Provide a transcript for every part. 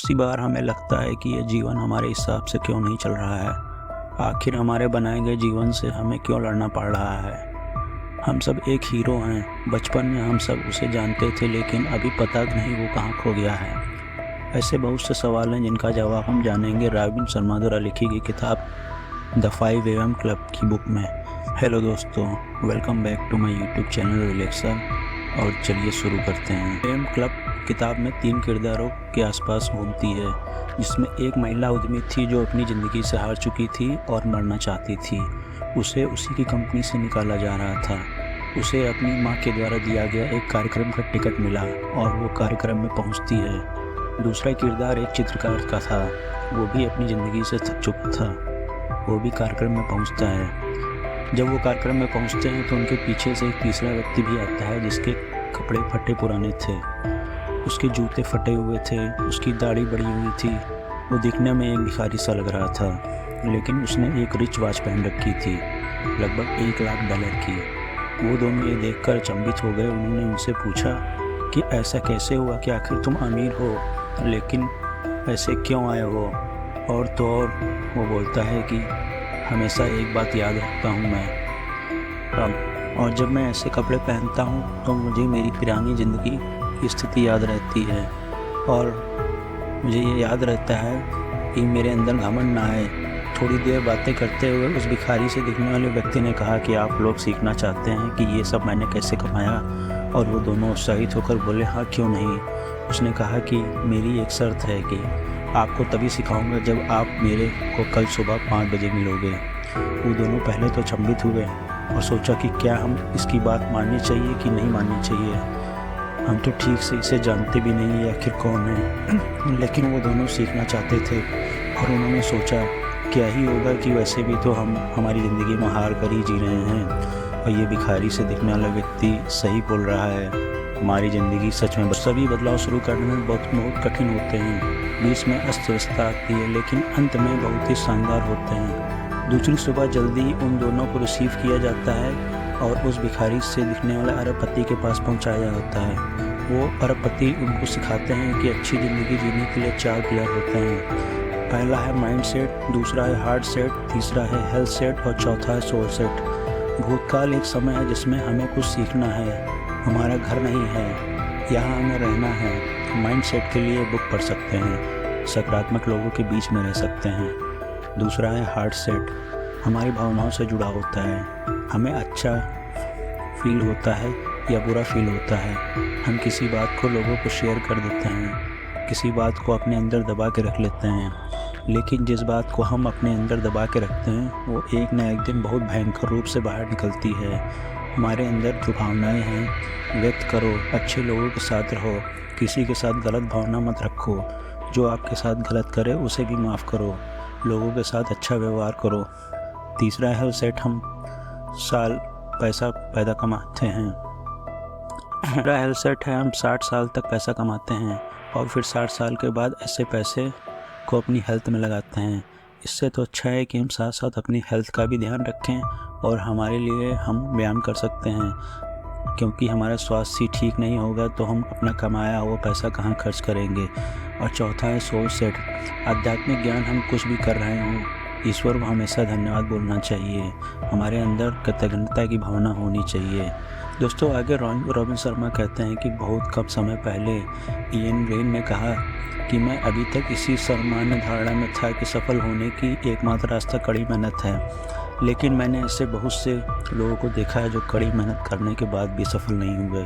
सी बार हमें लगता है कि ये जीवन हमारे हिसाब से क्यों नहीं चल रहा है। आखिर हमारे बनाए गए जीवन से हमें क्यों लड़ना पड़ रहा है। हम सब एक हीरो हैं। बचपन में हम सब उसे जानते थे, लेकिन अभी पता नहीं वो कहाँ खो गया है। ऐसे बहुत से सवाल हैं जिनका जवाब हम जानेंगे रॉबिन शर्मा द्वारा लिखी गई किताब द 5 AM क्लब की बुक में। हेलो दोस्तों, welcome back to my YouTube channel Relaxer. और चलिए शुरू करते हैं। AM क्लब किताब में 3 किरदारों के आसपास घूमती है, जिसमें एक महिला उद्यमी थी जो अपनी ज़िंदगी से हार चुकी थी और मरना चाहती थी। उसे उसी की कंपनी से निकाला जा रहा था। उसे अपनी माँ के द्वारा दिया गया एक कार्यक्रम का टिकट मिला और वो कार्यक्रम में पहुँचती है। दूसरा किरदार एक चित्रकार का था। वो भी अपनी ज़िंदगी से थक चुका था। वो भी कार्यक्रम में पहुँचता है। जब वो कार्यक्रम में पहुँचते हैं तो उनके पीछे से एक तीसरा व्यक्ति भी आता है, जिसके कपड़े फटे पुराने थे, उसके जूते फटे हुए थे, उसकी दाढ़ी बड़ी हुई थी। वो दिखने में एक भिखारी सा लग रहा था, लेकिन उसने एक रिच वॉच पहन रखी थी, लगभग $1,00,000 की। वो दोनों ये देखकर अचंभित हो गए। उन्होंने उनसे पूछा कि ऐसा कैसे हुआ कि आखिर तुम अमीर हो, लेकिन ऐसे क्यों आए हो। और तो और वो बोलता है कि हमेशा एक बात याद रखता हूँ मैं, और जब मैं ऐसे कपड़े पहनता हूँ तो मुझे मेरी पुरानी ज़िंदगी की स्थिति याद रहती है, और मुझे ये याद रहता है कि मेरे अंदर घमंड ना आए। थोड़ी देर बातें करते हुए उस भिखारी से दिखने वाले व्यक्ति ने कहा कि आप लोग सीखना चाहते हैं कि ये सब मैंने कैसे कमाया। और वो दोनों उत्साहित होकर बोले, हाँ क्यों नहीं। उसने कहा कि मेरी एक शर्त है कि आपको तभी सिखाऊंगा जब आप मेरे को कल सुबह 5 बजे मिलोगे। वो दोनों पहले तो अचंभित हुए और सोचा कि क्या हम इसकी बात माननी चाहिए कि नहीं माननी चाहिए। हम तो ठीक से इसे जानते भी नहीं है आखिर कौन है। लेकिन वो दोनों सीखना चाहते थे और उन्होंने सोचा क्या ही होगा कि वैसे भी तो हम हमारी ज़िंदगी में हार कर ही जी रहे हैं, और ये भिखारी से दिखने वाला व्यक्ति सही बोल रहा है। हमारी ज़िंदगी सच में सभी बदलाव शुरू करने में बहुत कठिन होते हैं। बीच में अस्तव्यस्तता आती है, लेकिन अंत में बहुत ही शानदार होते हैं। दूसरी सुबह जल्दी उन दोनों को रिसीव किया जाता है और उस भिखारी से दिखने वाले अरबपति के पास पहुंचाया जाता है। वो अरबपति उनको सिखाते हैं कि अच्छी ज़िंदगी जीने के लिए 4 पिलर होते हैं। पहला है माइंड सेट, दूसरा है हार्ट सेट, तीसरा है हेल्थ सेट और चौथा है सोल सेट। भूतकाल एक समय है जिसमें हमें कुछ सीखना है, हमारा घर नहीं है, यहाँ हमें रहना है। माइंड सेट के लिए बुक पढ़ सकते हैं, सकारात्मक लोगों के बीच में रह सकते हैं। दूसरा है हार्ट सेट, हमारी भावनाओं से जुड़ा होता है, हमें अच्छा फील होता है या बुरा फील होता है। हम किसी बात को लोगों को शेयर कर देते हैं, किसी बात को अपने अंदर दबा के रख लेते हैं, लेकिन जिस बात को हम अपने अंदर दबा के रखते हैं वो एक न एक दिन बहुत भयंकर रूप से बाहर निकलती है। हमारे अंदर जो भावनाएं हैं व्यक्त करो, अच्छे लोगों के साथ रहो, किसी के साथ गलत भावना मत रखो। जो आपके साथ गलत करे उसे भी माफ़ करो, लोगों के साथ अच्छा व्यवहार करो। तीसरा है सेट, हम साल पैसा पैदा कमाते हैं। मेरा हेल्थ सेट है, हम 60 साल तक पैसा कमाते हैं और फिर 60 साल के बाद ऐसे पैसे को अपनी हेल्थ में लगाते हैं। इससे तो अच्छा है कि हम साथ साथ अपनी हेल्थ का भी ध्यान रखें, और हमारे लिए हम व्यायाम कर सकते हैं, क्योंकि हमारा स्वास्थ्य ठीक नहीं होगा तो हम अपना कमाया हुआ पैसा कहाँ खर्च करेंगे। और चौथा है सोल सेट, आध्यात्मिक ज्ञान, हम कुछ भी कर रहे हों ईश्वर को हमेशा धन्यवाद बोलना चाहिए, हमारे अंदर कृतज्ञता की भावना होनी चाहिए। दोस्तों आगे रॉबिन शर्मा कहते हैं कि बहुत कम समय पहले इयन ग्रेन ने कहा कि मैं अभी तक इसी सामान्य धारणा में था कि सफल होने की एकमात्र रास्ता कड़ी मेहनत है, लेकिन मैंने ऐसे बहुत से लोगों को देखा है जो कड़ी मेहनत करने के बाद भी सफल नहीं हुए,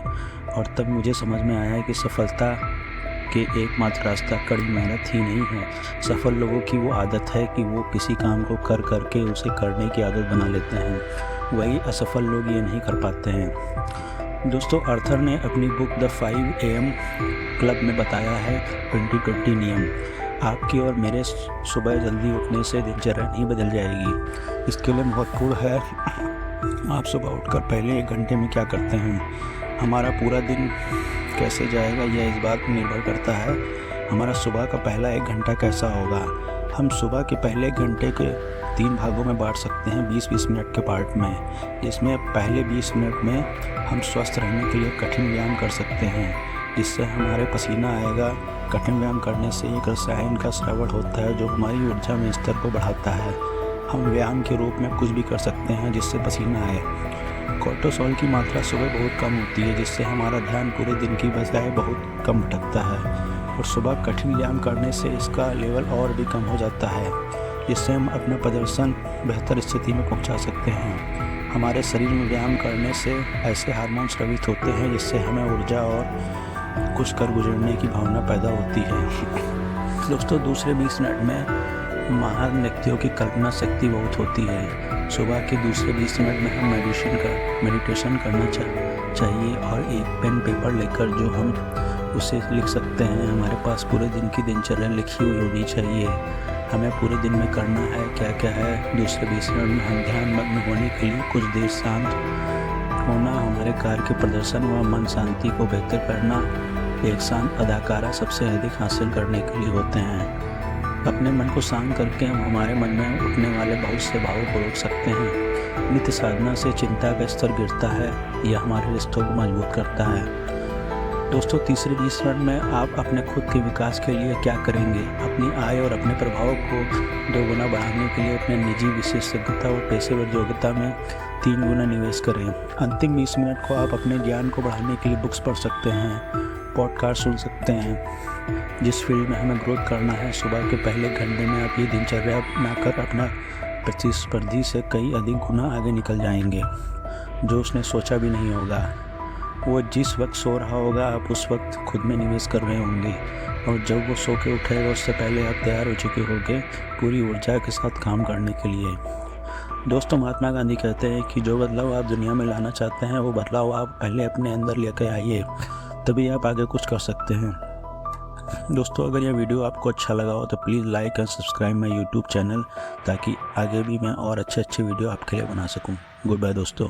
और तब मुझे समझ में आया कि सफलता के एकमात्र रास्ता कड़ी मेहनत ही नहीं है। सफल लोगों की वो आदत है कि वो किसी काम को कर करके उसे करने की आदत बना लेते हैं, वही असफल लोग ये नहीं कर पाते हैं। दोस्तों आर्थर ने अपनी बुक द 5 AM क्लब में बताया है 20-20 नियम। आपकी और मेरे सुबह जल्दी उठने से दिनचर्या नहीं बदल जाएगी। इसके लिए महत्वपूर्ण है आप सुबह उठकर पहले 1 घंटे में क्या करते हैं। हमारा पूरा दिन कैसे जाएगा यह इस बात पर निर्भर करता है हमारा सुबह का पहला 1 घंटा कैसा होगा। हम सुबह के पहले 1 घंटे के 3 भागों में बांट सकते हैं, 20-20 मिनट के पार्ट में। इसमें पहले 20 मिनट में हम स्वस्थ रहने के लिए कठिन व्यायाम कर सकते हैं, जिससे हमारे पसीना आएगा, कठिन व्यायाम करने से एक रसायन का स्रावण होता है जो हमारी ऊर्जा में स्तर को बढ़ाता है। हम व्यायाम के रूप में कुछ भी कर सकते हैं जिससे पसीना आए। कोर्टिसोल की मात्रा सुबह बहुत कम होती है जिससे हमारा ध्यान पूरे दिन की बजाय बहुत कम भटकता है, और सुबह कठिन व्यायाम करने से इसका लेवल और भी कम हो जाता है जिससे हम अपना प्रदर्शन बेहतर स्थिति में पहुंचा सकते हैं। हमारे शरीर में व्यायाम करने से ऐसे हार्मोन स्रावित होते हैं जिससे हमें ऊर्जा और कुछ कर गुजरने की भावना पैदा होती है। दोस्तों, दूसरे 20 मिनट में महान व्यक्तियों की कल्पना शक्ति बहुत होती है। सुबह के दूसरे 20 मिनट में हम मेडिटेशन करना चाहिए और एक पेन पेपर लेकर जो हम उसे लिख सकते हैं। हमारे पास पूरे दिन की दिनचर्या लिखी हुई होनी चाहिए। हमें पूरे दिन में करना है क्या क्या है। दूसरे 20 मिनट में हम ध्यान मग्न होने के लिए कुछ देर शांत होना, हमारे कार्य के प्रदर्शन व मन शांति को बेहतर करना, एक शांत अदाकारा सबसे अधिक हासिल करने के लिए होते हैं। अपने मन को शांत करके हम हमारे मन में उठने वाले बहुत से भावों को रोक सकते हैं। नित्य साधना से चिंता का स्तर गिरता है, यह हमारे रिश्तों को मजबूत करता है। दोस्तों, तीसरे 20 मिनट में आप अपने खुद के विकास के लिए क्या करेंगे? अपनी आय और अपने प्रभाव को 2 गुना बढ़ाने के लिए अपने निजी विशेषज्ञता और पेशेवर योग्यता में 3 गुना निवेश करें। अंतिम 20 मिनट को आप अपने ज्ञान को बढ़ाने के लिए बुक्स पढ़ सकते हैं, पॉडकास्ट सुन सकते हैं। जिस फील्ड में हमें ग्रोथ करना है, सुबह के पहले घंटे में आप ये दिनचर्या अपनाकर अपना प्रतिस्पर्धी से कई अधिक गुना आगे निकल जाएंगे, जो उसने सोचा भी नहीं होगा। वो जिस वक्त सो रहा होगा आप उस वक्त खुद में निवेश कर रहे होंगे, और जब वो सो के उठेगा उससे पहले आप तैयार हो चुके होंगे पूरी ऊर्जा के साथ काम करने के लिए। दोस्तों, महात्मा गांधी कहते हैं कि जो बदलाव आप दुनिया में लाना चाहते हैं वो बदलाव आप पहले अपने अंदर लेकर आइए, तभी आप आगे कुछ कर सकते हैं। दोस्तों, अगर यह वीडियो आपको अच्छा लगा हो तो please like and subscribe my YouTube channel, ताकि आगे भी मैं और अच्छे वीडियो आपके लिए बना सकूँ। गुड बाय दोस्तों।